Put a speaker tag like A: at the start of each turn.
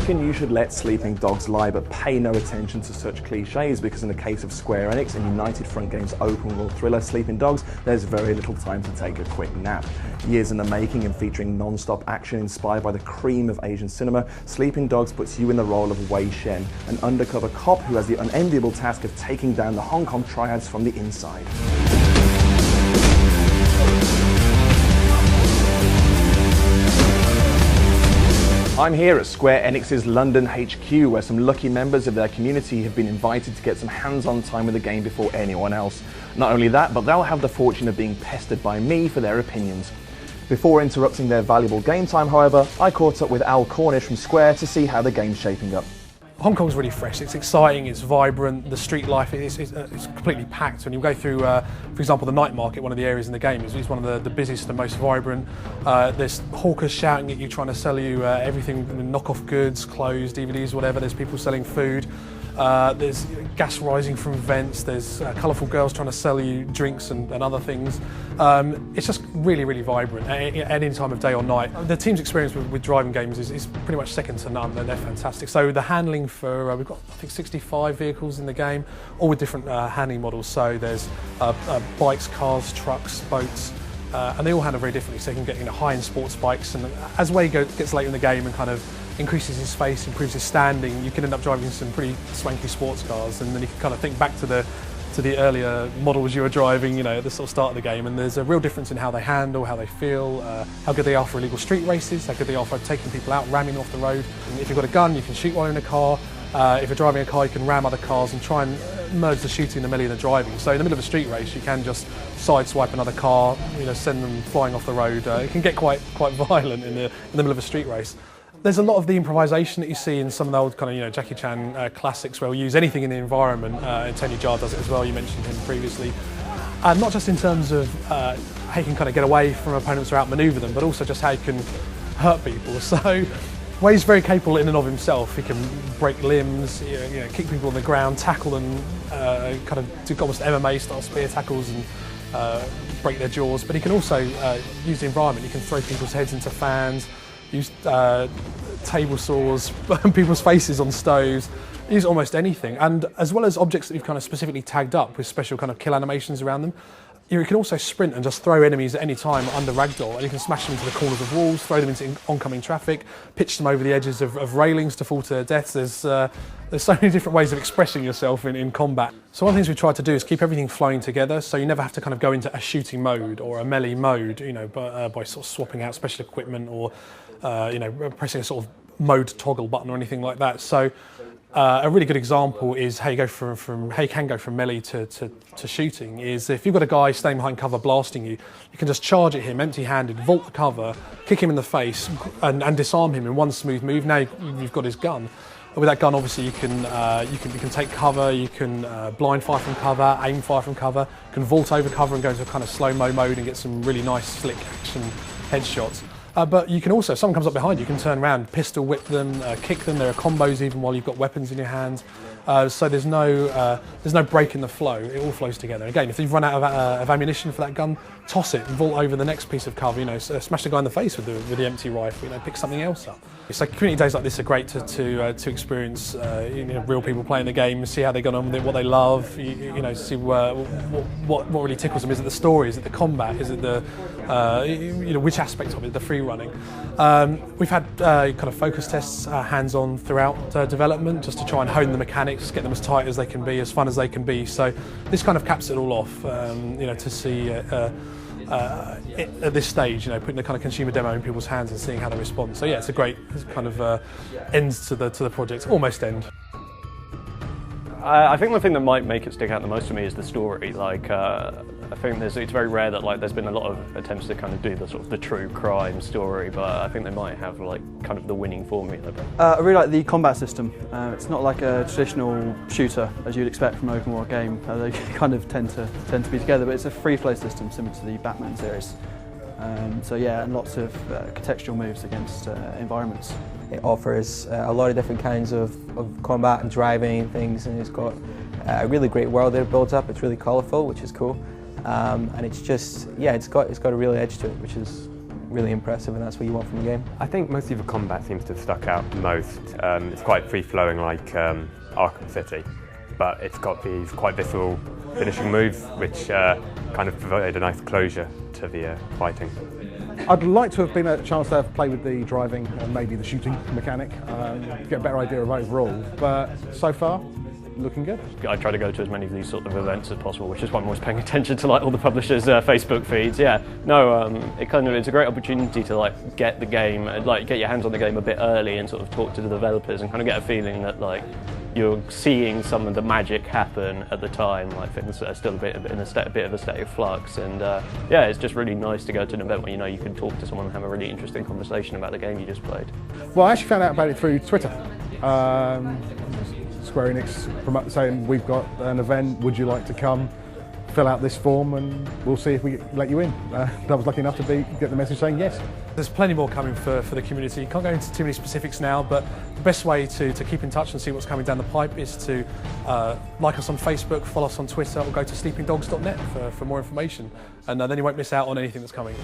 A: reckon you should let sleeping dogs lie, but pay no attention to such cliches, because in the case of Square Enix and United Front Games' open world thriller Sleeping Dogs, there's very little time to take a quick nap. Years in the making and featuring non-stop action inspired by the cream of Asian cinema, Sleeping Dogs puts you in the role of Wei Shen, an undercover cop who has the unenviable task of taking down the Hong Kong triads from the inside. I'm here at Square Enix's London HQ, where some lucky members of their community have been invited to get some hands-on time with the game before anyone else. Not only that, but they'll have the fortune of being pestered by me for their opinions. Before interrupting their valuable game time, however, I caught up with Al Cornish from Square to see how the game's shaping up.
B: Hong Kong's really fresh, it's exciting, it's vibrant, the street life is completely packed. When you go through, for example, the night market, one of the areas in the game, is one of the busiest and most vibrant. There's hawkers shouting at you, trying to sell you everything, knock-off goods, clothes, DVDs, whatever. There's people selling food. There's gas rising from vents, there's colourful girls trying to sell you drinks and other things. It's just really, really vibrant at any time of day or night. The team's experience with driving games is pretty much second to none, and they're fantastic. So the handling for, we've got I think 65 vehicles in the game, all with different handling models. So there's bikes, cars, trucks, boats, and they all handle very differently. So you can get high-end sports bikes, and as Wei gets later in the game and kind of increases his space, improves his standing, you can end up driving some pretty swanky sports cars, and then you can kind of think back to the earlier models you were driving, at the sort of start of the game, and there's a real difference in how they handle, how they feel, how good they are for illegal street races, how good they are for taking people out, ramming off the road. And if you've got a gun, you can shoot while in a car. If you're driving a car, you can ram other cars and try and merge the shooting and the melee and the driving. So in the middle of a street race, you can just sideswipe another car, send them flying off the road. It can get quite violent in the middle of a street race. There's a lot of the improvisation that you see in some of the old kind of Jackie Chan classics, where we'll use anything in the environment. And Tony Jaa does it as well. You mentioned him previously, and not just in terms of how you can kind of get away from opponents or outmaneuver them, but also just how you can hurt people. So Wei's very capable in and of himself. He can break limbs, kick people on the ground, tackle them, kind of do almost MMA style spear tackles and break their jaws. But he can also use the environment. He can throw people's heads into fans, use table saws, burn people's faces on stoves, use almost anything. And as well as objects that you've kind of specifically tagged up with special kind of kill animations around them, you can also sprint and just throw enemies at any time under ragdoll, and you can smash them into the corners of walls, throw them into oncoming traffic, pitch them over the edges of railings to fall to their deaths. There's so many different ways of expressing yourself in combat. So one of the things we try to do is keep everything flowing together, so you never have to kind of go into a shooting mode or a melee mode, by sort of swapping out special equipment or pressing a sort of mode toggle button or anything like that. So a really good example is how you go how you can go from melee to shooting. Is if you've got a guy staying behind cover blasting you, you can just charge at him empty-handed, vault the cover, kick him in the face, and disarm him in one smooth move. Now you've got his gun. With that gun, obviously, you can take cover, you can blind fire from cover, aim fire from cover, you can vault over cover and go into a kind of slow-mo mode and get some really nice, slick action headshots. But you can also, if someone comes up behind you, you can turn around, pistol whip them, kick them. There are combos even while you've got weapons in your hands. So there's no break in the flow. It all flows together. Again, if you've run out of ammunition for that gun, toss it and vault over the next piece of cover. Smash the guy in the face with the empty rifle. Pick something else up. So community days like this are great to experience. Real people playing the game, see how they got on with it, what they love. See what really tickles them. Is it the story? Is it the combat? Is it the which aspect of it? The free running. We've had kind of focus tests, hands-on throughout development, just to try and hone the mechanics, get them as tight as they can be, as fun as they can be. So this kind of caps it all off. To see at this stage, putting the kind of consumer demo in people's hands and seeing how they respond. So yeah, it's a great kind of end to the project, almost end.
C: I think the thing that might make it stick out the most for me is the story. I think it's very rare that there's been a lot of attempts to kind of do the true crime story, but I think they might have kind of the winning formula.
D: I really like the combat system. It's not like a traditional shooter as you'd expect from an open world game. They kind of tend to be together, but it's a free flow system similar to the Batman series. So yeah, and lots of contextual moves against environments.
E: It offers a lot of different kinds of combat and driving and things, and it's got a really great world that it builds up. It's really colourful, which is cool, and it's just, yeah, it's got a real edge to it, which is really impressive, and that's what you want from a game.
F: I think mostly the combat seems to have stuck out the most. It's quite free-flowing like Arkham City, but it's got these quite visceral finishing moves which kind of provide a nice closure to the fighting.
G: I'd like to have been a chance to have played with the driving and maybe the shooting mechanic, get a better idea of overall, but so far, looking good.
C: I try to go to as many of these sort of events as possible, which is why I'm always paying attention to like all the publishers' Facebook feeds. Yeah, no, it's a great opportunity to like get the game, like get your hands on the game a bit early and sort of talk to the developers and kind of get a feeling that like you're seeing some of the magic happen at the time. Like things are still a bit of a state of flux, and yeah, it's just really nice to go to an event where you know you can talk to someone and have a really interesting conversation about the game you just played.
G: Well, I actually found out about it through Twitter. Square Enix saying we've got an event, would you like to come, fill out this form and we'll see if we let you in. I was lucky enough to get the message saying yes.
B: There's plenty more coming for the community. Can't go into too many specifics now, but the best way to keep in touch and see what's coming down the pipe is to like us on Facebook, follow us on Twitter, or go to sleepingdogs.net for more information, and then you won't miss out on anything that's coming.